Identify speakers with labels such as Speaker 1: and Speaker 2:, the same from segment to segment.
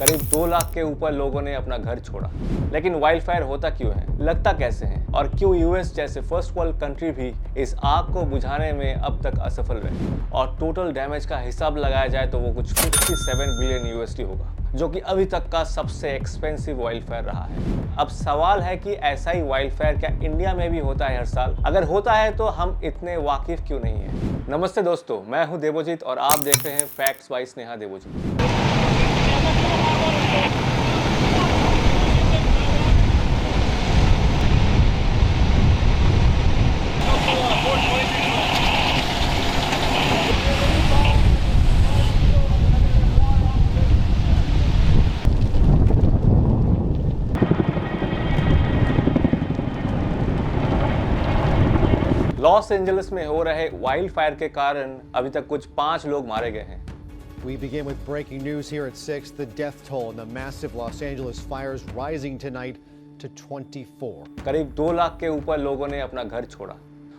Speaker 1: करीब 2 लाख के ऊपर लोगों ने अपना घर छोड़ा। लेकिन वाइल्ड फायर होता क्यों है, लगता कैसे है और क्यों यूएस जैसे फर्स्ट वर्ल्ड कंट्री भी इस आग को बुझाने में अब तक असफल रहे। और टोटल डैमेज का हिसाब लगाया जाए तो वो कुछ 57 बिलियन यूएसडी होगा, जो कि अभी तक का सबसे एक्सपेंसिव वाइल्ड फायर रहा है। अब सवाल है कि ऐसा ही वाइल्ड फायर क्या इंडिया में भी होता है हर साल? अगर होता है तो हम इतने वाकिफ क्यों नहीं है? नमस्ते दोस्तों, मैं हूं देवोजीत और आप देख रहे हैं facts by Sneha Devojit. Los Angeles में हो रहे वाइल्ड फायर के कारण अभी तक कुछ 5 लोग मारे गए हैं।
Speaker 2: We begin with breaking news here at 6. The death toll in the massive Los Angeles fires rising tonight to 24.
Speaker 1: करीब 2 लाख के ऊपर लोगों ने अपना घर छोड़ा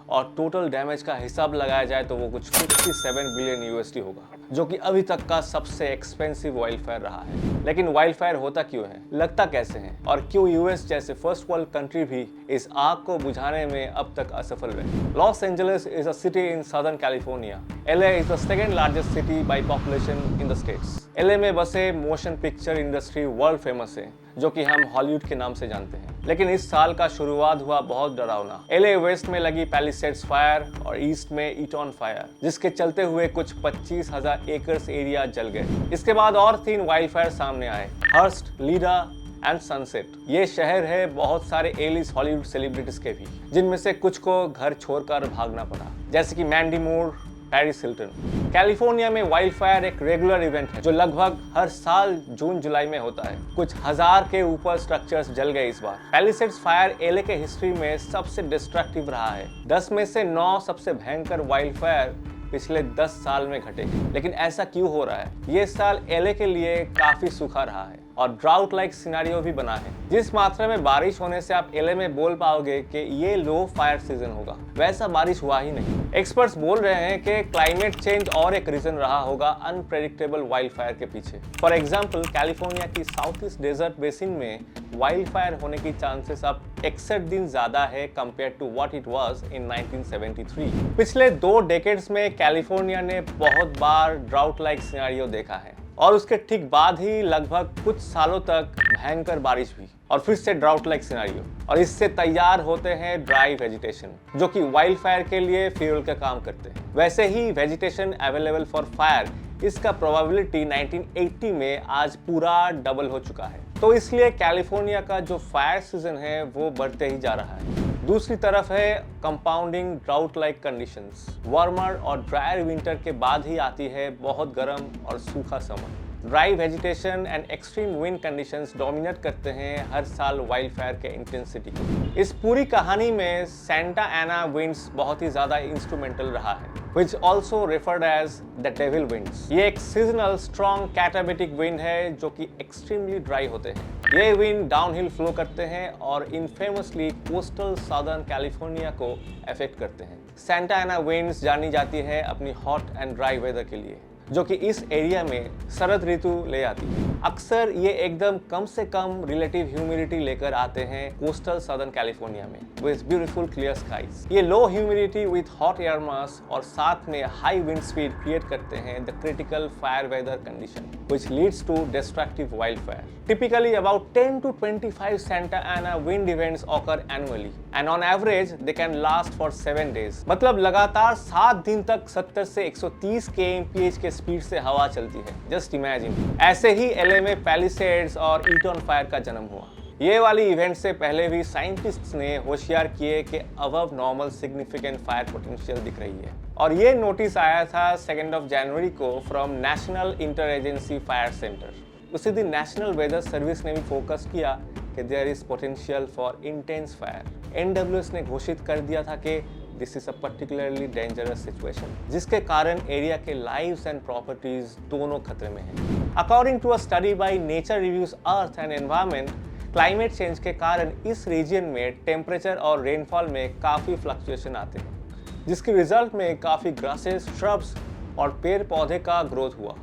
Speaker 1: और टोटल डैमेज का हिसाब लगाया जाए तो वो कुछ 57 बिलियन यूएसडी होगा, जो कि अभी तक का सबसे एक्सपेंसिव वाइल्ड फायर रहा है। लेकिन वाइल्ड फायर होता क्यों है, लगता कैसे है और क्यों यूएस जैसे फर्स्ट वर्ल्ड कंट्री भी इस आग को बुझाने में अब तक असफल रहे। Los Angeles is a city in southern California. LA is the second largest city by population in the states. LA में बसे motion picture industry world famous है, जो कि हम हॉलीवुड के नाम से जानते हैं। लेकिन इस साल का शुरुआत हुआ बहुत डरावना। LA वेस्ट में लगी पैलिसेड्स फायर और ईस्ट में ईटॉन फायर, जिसके चलते हुए कुछ 25,000 एकर्स एरिया जल गए। इसके बाद और 3 वाइल्ड फायर सामने आए, हर्स्ट, लीडा एंड सनसेट। ये शहर है बहुत सारे एलिस हॉलीवुड सेलिब्रिटीज के भी, जिनमें से कुछ को घर छोड़कर भागना पड़ा, जैसे कि मैंडी मूर, पेरिस हिल्टन। कैलिफोर्निया में वाइल्ड फायर एक रेगुलर इवेंट है जो लगभग हर साल जून जुलाई में होता है। कुछ 1000 के ऊपर स्ट्रक्चर्स जल गए इस बार। पैलिसेड्स फायर LA के हिस्ट्री में सबसे डिस्ट्रक्टिव रहा है। 10 में से 9 सबसे भयंकर वाइल्ड फायर पिछले 10 साल में घटे। लेकिन ऐसा क्यों हो रहा है? ये साल LA के लिए काफी सूखा रहा है और ड्राउट लाइक सिनेरियो भी बना है। जिस मात्रा में बारिश होने से आप LA में बोल पाओगे कि ये लो फायर सीजन होगा, वैसा बारिश हुआ ही नहीं। एक्सपर्ट्स बोल रहे हैं कि क्लाइमेट चेंज और एक रीजन रहा होगा अनप्रेडिक्टेबल वाइल्ड फायर के पीछे। फॉर एग्जाम्पल, कैलिफोर्निया की साउथ ईस्ट डेजर्ट बेसिन में वाइल्ड फायर होने की चांसेस अब 61 दिन ज्यादा है compare to what it was in 1973। पिछले 2 डेकेड्स में कैलिफोर्निया ने बहुत बार ड्राउट लाइक सिनेरियो देखा है और उसके ठीक बाद ही लगभग कुछ सालों तक भयंकर बारिश हुई और फिर से ड्राउट लाइक सिनेरियो। और इससे तैयार होते हैं ड्राई वेजिटेशन, जो कि वाइल्ड फायर के लिए फ्यूल का काम करते हैं। वैसे ही वेजिटेशन अवेलेबल फॉर फायर, इसका प्रोबेबिलिटी 1980 में आज पूरा डबल हो चुका है। तो इसलिए कैलिफोर्निया का जो फायर सीजन है वो बढ़ते ही जा रहा है। दूसरी तरफ है compounding drought like conditions. Warmer और ड्रायर विंटर के बाद ही आती है बहुत गर्म और सूखा summer. Dry vegetation and extreme wind conditions dominate करते हैं हर साल वाइल्ड फायर के इंटेंसिटी को। इस पूरी कहानी में सेंटा एना विंड्स बहुत ही ज्यादा इंस्ट्रूमेंटल रहा है, which also referred as the devil winds। ये एक सीजनल स्ट्रॉन्ग कैटाबेटिक विंड है जो कि एक्सट्रीमली ड्राई होते हैं। ये विंड डाउनहिल फ्लो करते हैं और इनफेमसली कोस्टल साउदर्न कैलिफोर्निया को अफेक्ट करते हैं। सेंटा एना विंड्स जानी जाती है अपनी हॉट एंड ड्राई वेदर के लिए, जो कि इस एरिया में शरद ऋतु ले आती है। अक्सर ये एकदम कम से कम रिलेटिव ह्यूमिडिटी लेकर आते हैं कोस्टल सदर्न कैलिफोर्निया में विद ब्यूटीफुल क्लियर स्काइज। ये लो humidity with hot air mass और साथ में हाई विंड स्पीड क्रिएट करते हैं the critical fire weather condition which leads to destructive wildfire. Typically about 10 to 25 Santa Ana wind events occur annually and on average they can last for 7 days। मतलब लगातार 7 दिन तक 70 से 130 kmph के speed से हवा चलती है। Just imagine. ऐसे ही LA में पैलिसेड्स और ईटॉन फायर का जन्म हुआ। ये वाली इवेंट से पहले भी साइंटिस्ट्स ने होशियार किए कि above normal significant fire potential दिख रही है और ये नोटिस आया था 2 जनवरी को from national inter agency fire centre. उसी दिन नेशनल वेदर सर्विस ने भी फोकस किया कि there is potential for intense fire. NWS ने घोषित कर दिया था कि this is a particularly dangerous situation, जिसके कारण एरिया के लाइव्स एंड प्रॉपर्टीज दोनों खतरे में हैं। According to a study by Nature Reviews Earth and Environment, climate change के कारण इस रीजन में टेम्परेचर और रेनफॉल में काफ़ी फ्लक्चुएशन आते हैं, जिसके रिजल्ट में काफ़ी ग्रासेस, श्रब्स और पेड़ पौधे का ग्रोथ हुआ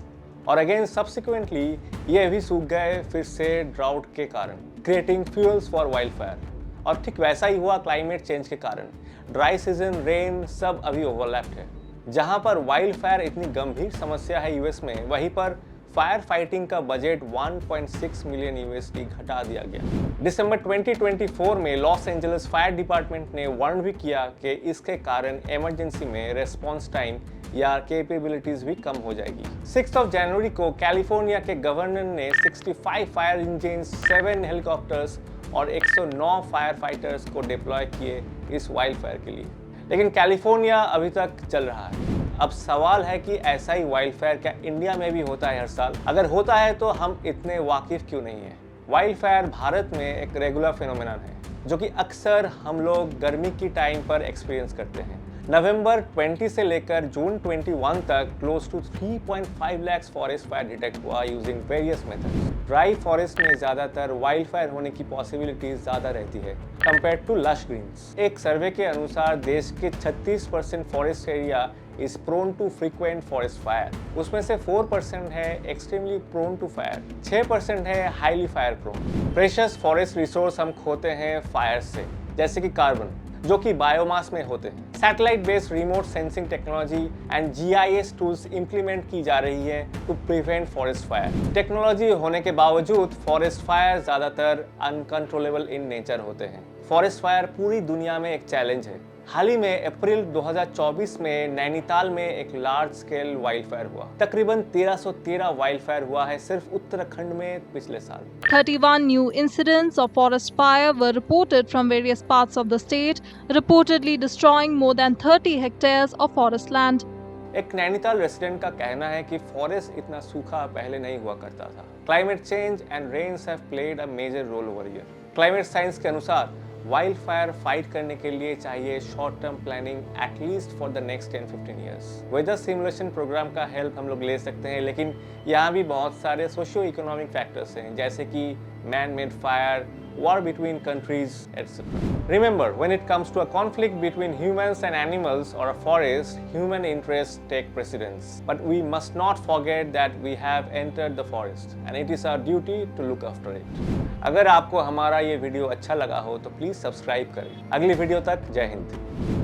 Speaker 1: और अगेन सब्सिक्वेंटली ये भी सूख गए फिर से ड्राउट के कारण, creating fuels for wild fire. और ठीक वैसा ही हुआ क्लाइमेट चेंज के कारण। ड्राई सीजन, रेन सब अभी ओवरलैप्ड है। जहां पर वाइल्ड फायर इतनी गंभीर समस्या है यूएस में, वहीं पर फायर फाइटिंग का बजट 1.6 मिलियन यूएसडी घटा दिया गया। दिसंबर 2024 में लॉस एंजलिस फायर डिपार्टमेंट ने वार्न भी किया कि इसके कारण इमरजेंसी में रेस्पॉन्स टाइम या कैपेबिलिटीज भी कम हो जाएगी। 6 जनवरी को कैलिफोर्निया के गवर्नर ने 65 फायर इंजन, 7 हेलीकॉप्टर्स और 109 फायर फाइटर्स को डिप्लॉय किए इस वाइल्ड फायर के लिए। लेकिन कैलिफोर्निया अभी तक चल रहा है। अब सवाल है कि ऐसा ही वाइल्ड फायर क्या इंडिया में भी होता है हर साल? अगर होता है तो हम इतने वाकिफ क्यों नहीं है? वाइल्ड फायर भारत में एक रेगुलर फिनोमेनन है जो कि अक्सर हम लोग गर्मी की टाइम पर एक्सपीरियंस करते हैं। नवंबर 20 से लेकर जून 21 तक close to 3.5 lakh forest fire detect हुआ using various methods. Dry forest में ज्यादातर वाइल्ड फायर होने की पॉसिबिलिटीज ज्यादा रहती है कंपेयर टू लश ग्रीन्स। एक सर्वे के अनुसार देश के 36% forest area is prone to frequent forest fire। उसमें से 4% है extremely prone to fire, 6% है highly fire prone। Precious forest resource हम खोते हैं फायर से, जैसे कि कार्बन, जो कि बायोमास में होते हैं। Satellite based remote sensing technology and GIS tools implement की जा रही है to prevent forest fire. Technology होने के बावजूद फॉरेस्ट फायर ज्यादातर अनकंट्रोलेबल इन नेचर होते हैं। फॉरेस्ट फायर पूरी दुनिया में एक चैलेंज है। हाल ही में अप्रैल 2024 में नैनीताल में एक लार्ज स्केल वाइल्ड फायर हुआ। तकरीबन 1313 वाइल्ड फायर हुआ है सिर्फ उत्तराखंड में पिछले साल।
Speaker 3: 31 new incidents of forest fire were reported from various parts of the state, reportedly destroying more than 30 hectares of forest land.
Speaker 1: एक नैनीताल रेसिडेंट का कहना है कि फॉरेस्ट इतना सूखा पहले नहीं हुआ करता था। Climate change and rains have played a major role over here. Climate science के अनुसार वाइल्ड फायर फाइट करने के लिए चाहिए short term planning at least for the next 10-15 years. Weather simulation program का हेल्प हम लोग ले सकते हैं, लेकिन यहाँ भी बहुत सारे सोशियो इकोनॉमिक फैक्टर्स हैं, जैसे कि man made fire, war between countries, etc. Remember, when it comes to a conflict between humans and animals or a forest, human interests take precedence. But we must not forget that we have entered the forest and it is our duty to look after it. अगर आपको हमारा ये video अच्छा लगा हो तो please subscribe करें। अगली वीडियो तक जय हिंद।